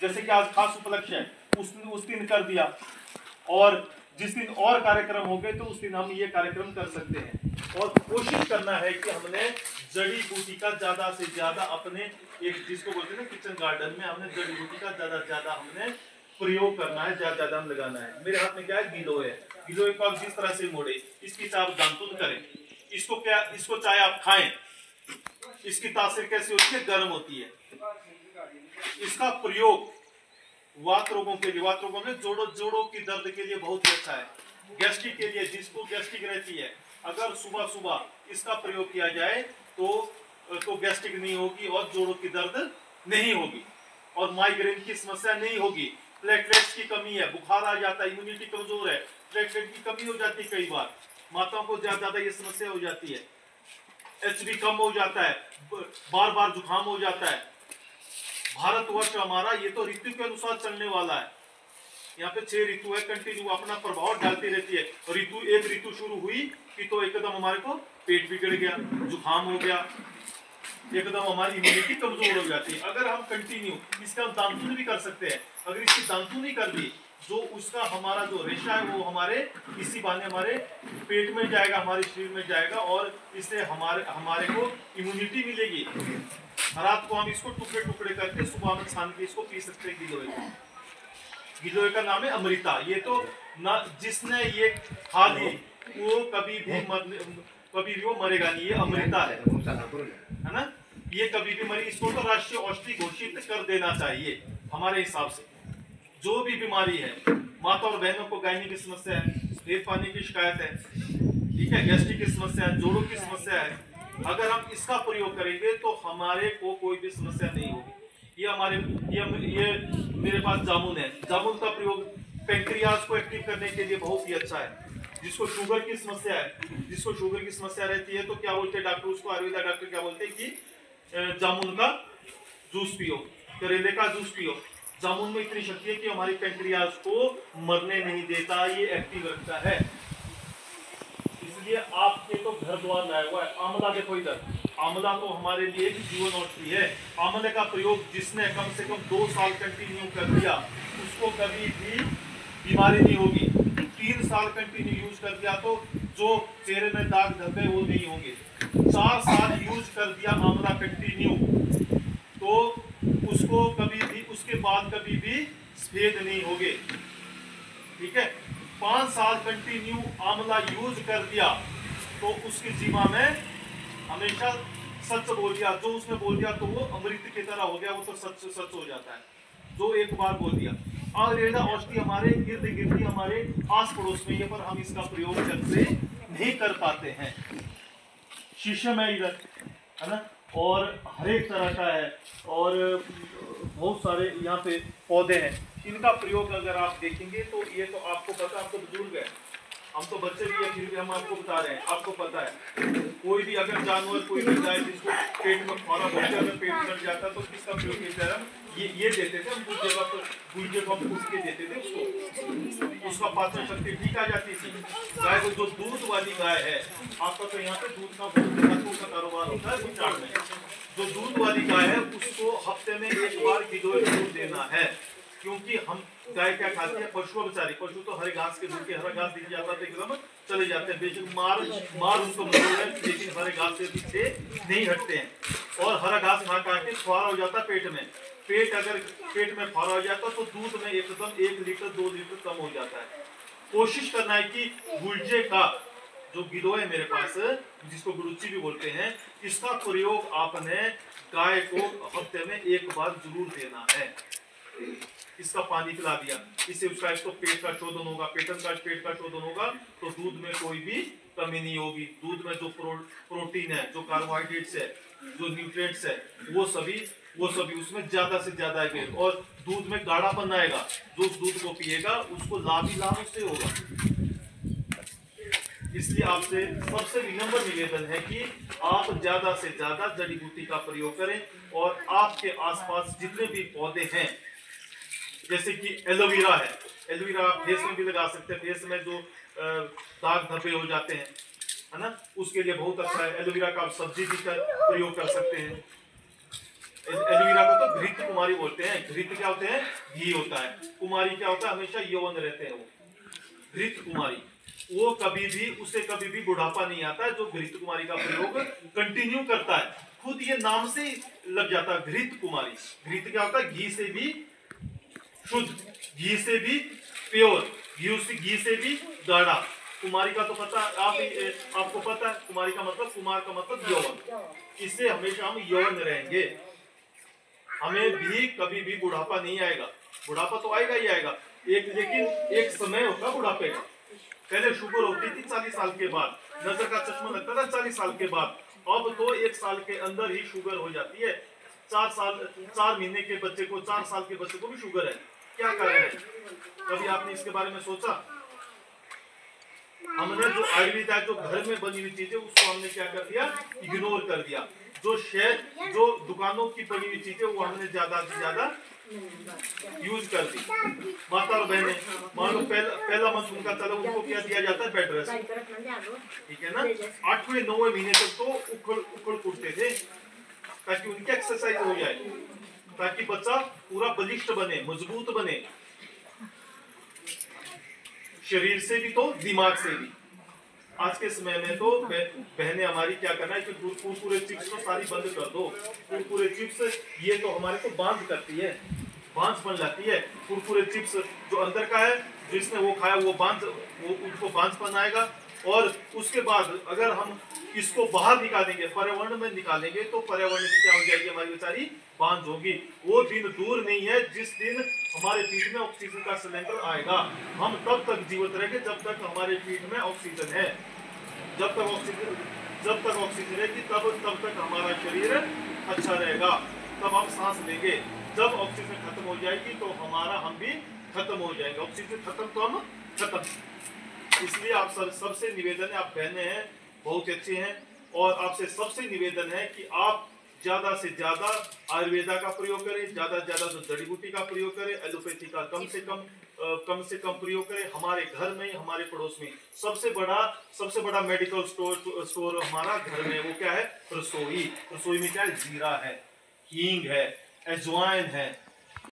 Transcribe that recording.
जैसे कि आज खास उपलक्ष्य है उस दिन कर दिया, और जिस दिन और कार्यक्रम हो गए तो उस दिन हम ये कार्यक्रम कर सकते हैं। और कोशिश करना है कि हमने जड़ी बूटी का ज्यादा से ज्यादा अपने एक जिसको बोलते हैं ना किचन गार्डन में, हमने जड़ी बूटी का ज्यादा से ज्यादा हमने प्रयोग करना है, ज्यादा ज्यादा हम लगाना है। मेरे हाथ में क्या है, गिलोय है। गिलोय को आप जिस तरह से मोड़े, इसकी चाहे आप दांतुन करें, इसको चाहे आप खाएं, इसकी तासीर कैसी होती है, गर्म होती है। इसका प्रयोग वात रोगों के लिए, वात रोगों में जोड़ों की दर्द के लिए बहुत ही अच्छा है। गैस्ट्रिक के लिए, जिसको गैस्ट्रिक रहती है, अगर सुबह सुबह इसका प्रयोग किया जाए तो गैस्ट्रिक नहीं होगी और जोड़ों की दर्द नहीं होगी, और माइग्रेन की समस्या नहीं होगी। प्लेटलेट्स की कमी है, बुखार आ जाता है, इम्यूनिटी कमजोर है, प्लेटलेट की कमी हो जाती है, कई बार माताओं को ज्यादा ये समस्या हो जाती है। एचबी कम हो जाता है, बार बार जुकाम हो जाता है। भारतवर्ष हमारा ये तो ऋतु के अनुसार चलने वाला है। यहाँ पे 6 ऋतु है, कंटिन्यू अपना प्रभाव डालती रहती है। एक ऋतु शुरू हुई कि तो एकदम हमारे को पेट बिगड़ गया, जुकाम हो गया, एकदम हमारी इम्यूनिटी कमजोर हो जाती है। अगर हम कंटिन्यू इसका हम दांतुन भी कर सकते हैं, अगर इसकी दांतुन नहीं कर दी, जो उसका हमारा जो रेशा है वो हमारे इसी बहाने हमारे पेट में जाएगा, हमारे शरीर में जाएगा, और इससे हमारे को इम्यूनिटी मिलेगी। रात को हम इसको टुकड़े टुकड़े करके सुबह में छान के इसको पी सकते हैं। गिलोय का नाम है अमृता। ये तो ना जिसने ये खा ली वो कभी भी वो मरेगा नहीं, ये अमृता है ना। ये कभी भी मरी, इसको तो राष्ट्रीय औषधि घोषित कर देना चाहिए हमारे हिसाब से। जो भी बीमारी है, माता और बहनों को गायनी की समस्या है, पेट पानी की शिकायत है, ठीक है, गैस्ट्रिक की समस्या है, जोड़ों की समस्या है, अगर हम इसका प्रयोग करेंगे तो हमारे को कोई भी समस्या नहीं होगी। ये मेरे पास जामुन है। जामुन का प्रयोग पैंक्रियाज को एक्टिव करने के लिए बहुत ही अच्छा है। जिसको शुगर की समस्या है, जिसको शुगर की समस्या रहती है, तो क्या बोलते हैं डॉक्टर उसको, आयुर्वेदा डॉक्टर क्या बोलते हैं कि जामुन का जूस पियो, करेले का जूस पियो। जामुन में इतनी शक्ति है कि हमारी पैंक्रियाज को मरने नहीं देता, ये एक्टिव रखता है। इसलिए आपके तो घर द्वार लाया हुआ है आंवला। देखो इधर, आंवला तो हमारे लिए एक जीवन औषधि है। आंवले का प्रयोग जिसने कम से कम 2 साल कंटिन्यू कर दिया उसको कभी भी बीमारी नहीं होगी। 3 साल कंटिन्यू यूज कर दिया तो जो चेहरे में दाग धब्बे वो नहीं होंगे। 4 साल यूज कर दिया आंवला कंटिन्यू तो उसको कभी भी, उसके बाद कभी भी सफेद नहीं होगे, ठीक है। 5 साल कंटिन्यू आंवला यूज कर दिया तो उसकी जीवा में हमेशा सच बोल दिया, जो उसने बोल दिया तो वो अमृत की तरह हो गया, वो तो सच हो जाता है जो एक बार बोल दिया। आयुर्वेदा औषधि हमारे इर्द गिर्द, हमारे आस पड़ोस में, ये पर हम इसका प्रयोग ढंग से नहीं कर पाते हैं। शीशम है इधर, है ना, और हर एक तरह का है, और बहुत सारे यहाँ पे पौधे हैं। इनका प्रयोग अगर आप देखेंगे तो ये तो आपको पता, आप तो बुजुर्ग है, हम तो बच्चे भी है, फिर भी हम आपको बता रहे हैं। आपको पता है कोई भी अगर जानवर कोई भी गाय जिसको पेट में खाना बहुत ज्यादा पेट कट जाता तो किसका प्रयोग किया जाता, ये देते थे हम गुर्जे को हम उसके देते थे उसको, उसका पाचन शक्ति ठीक आ जाती थी। गाय को जो दूध वाली गाय है, आपका तो यहाँ पे दूध का बहुत का कारोबार होता है गुजरात में, जो दूध वाली गाय है उसको हफ्ते में 1 बार गिलोय दूध देना है। क्योंकि हम गाय क्या खाती है, पशु बेचारी, पशु तो हरे घास के भूखे, हरा घास दिख जाता तो एकदम चले जाते हैं, बेशक मार उनको मजबूर है, लेकिन हरे घास से पीछे नहीं हटते हैं। और हरा घास खा खा के खुआरा हो जाता पेट में। पेट अगर पेट में खुआरा हो जाता तो दूध में एकदम 1 लीटर 2 लीटर कम हो जाता है। कोशिश करना है कि गुर्जे का जो गिलोय है मेरे पास, जिसको गुरुची भी बोलते हैं, इसका प्रयोग आपने गाय को हफ्ते में 1 बार जरूर देना है। इसका पानी पिला दिया, इससे उसका एक तो पेट का शोधन होगा, पेट का शोधन होगा तो दूध में कोई भी कमी नहीं होगी। दूध में जो प्रोटीन है, जो कार्बोहाइड्रेट्स है, जो न्यूट्रिएंट्स है, वो सभी उसमें ज्यादा से ज्यादा है, और दूध में गाढ़ापन आएगा। जो उस दूध को पिएगा उसको लाभ ही लाभ उससे होगा। इसलिए आपसे सबसे विनम्र निवेदन है कि आप ज्यादा से ज्यादा जड़ी बूटी का प्रयोग करें, और आपके आसपास जितने भी पौधे हैं, जैसे कि एलोवेरा है, एलोवेरा आप फेस में भी लगा सकते हैं। फेस में जो दाग धब्बे हो जाते हैं, है ना, उसके लिए बहुत अच्छा है। एलोवेरा का आप सब्जी भी प्रयोग कर सकते हैं। एलोवेरा को तो घृत कुमारी बोलते हैं। घृत क्या होते हैं? घी होता है। कुमारी क्या होता है? हमेशा यौवन रहते हैं वो। घृत कुमारी, वो उसे कभी भी बुढ़ापा नहीं आता जो घृत कुमारी का प्रयोग कंटिन्यू करता है। खुद ये नाम से लग जाता है घृत कुमारी। घृत क्या होता है? घी से भी शुद्ध, घी से भी प्योर, घी से भी गाढ़ा। कुमारी का तो पता आपको पता है, कुमारी का मतलब, कुमार का मतलब यौवन। इससे हमेशा हम यौवन रहेंगे, हमें भी कभी भी बुढ़ापा नहीं आएगा। बुढ़ापा तो आएगा ही आएगा, लेकिन एक समय होगा बुढ़ापे का। पहले शुगर होती थी 40 साल के बाद, नजर का चश्मा लगता था 40 साल के बाद, अब तो 1 साल के अंदर ही शुगर हो जाती है। 4 महीने के बच्चे को, 4 साल के बच्चे को भी शुगर है। क्या कारण है? कभी आपने इसके बारे में सोचा? हमने जो आयुर्वेद जो घर में बनी हुई चीजें, उसको हमने क्या कर दिया? इग्नोर कर दिया। जो दुकानों की बनी हुई चीजें, वो हमने ज्यादा से ज्यादा यूज कर दी। माता और बहने, मान लो पहला मंथ उनका चला, उनको क्या दिया जाता है? बेड रेस्ट, ठीक है ना। 8वें 9वें महीने तक तो उखड़ उठते थे, ताकि उनकी एक्सरसाइज हो जाए, ताकि बच्चा पूरा बलिष्ठ बने, मजबूत बने, शरीर से भी तो दिमाग से भी। आज के समय में तो बहनें हमारी क्या करना है कि कुरकुरे चिप्स तो सारी बंद कर दो। कुरकुरे चिप्स ये तो हमारे को बांझ करती है, बांझ बन जाती है। कुरकुरे चिप्स जो अंदर का है, जिसने वो खाया वो उनको बांझ बनाएगा। और उसके बाद अगर हम इसको बाहर निकालेंगे, पर्यावरण में निकालेंगे, तो पर्यावरण की क्या हो जाएगी? हमारी बेचारी बांझ होगी। वो दिन दूर नहीं है जिस दिन हमारे पेट में ऑक्सीजन का सिलेंडर आएगा। हम तब तक जीवित रहेंगे जब तक हमारे पेट में ऑक्सीजन है। जब तक ऑक्सीजन रहेगी तब तक हमारा शरीर अच्छा रहेगा, तब हम सांस लेंगे। जब ऑक्सीजन खत्म हो जाएगी तो हम भी खत्म हो जाएंगे। ऑक्सीजन खत्म तो हम खत्म। इसलिए आप सबसे निवेदन है, आप बहने हैं, बहुत अच्छे हैं, और आपसे सबसे निवेदन है कि आप ज्यादा से ज्यादा आयुर्वेदा का प्रयोग करें, ज्यादा से ज्यादा तो जड़ी बूटी का प्रयोग करें, एलोपैथी का कम से कम प्रयोग करें। हमारे घर में, हमारे पड़ोस में सबसे बड़ा मेडिकल स्टोर हमारा घर में, वो क्या है? रसोई। रसोई में क्या है? जीरा है, हींग है, अजवाइन है,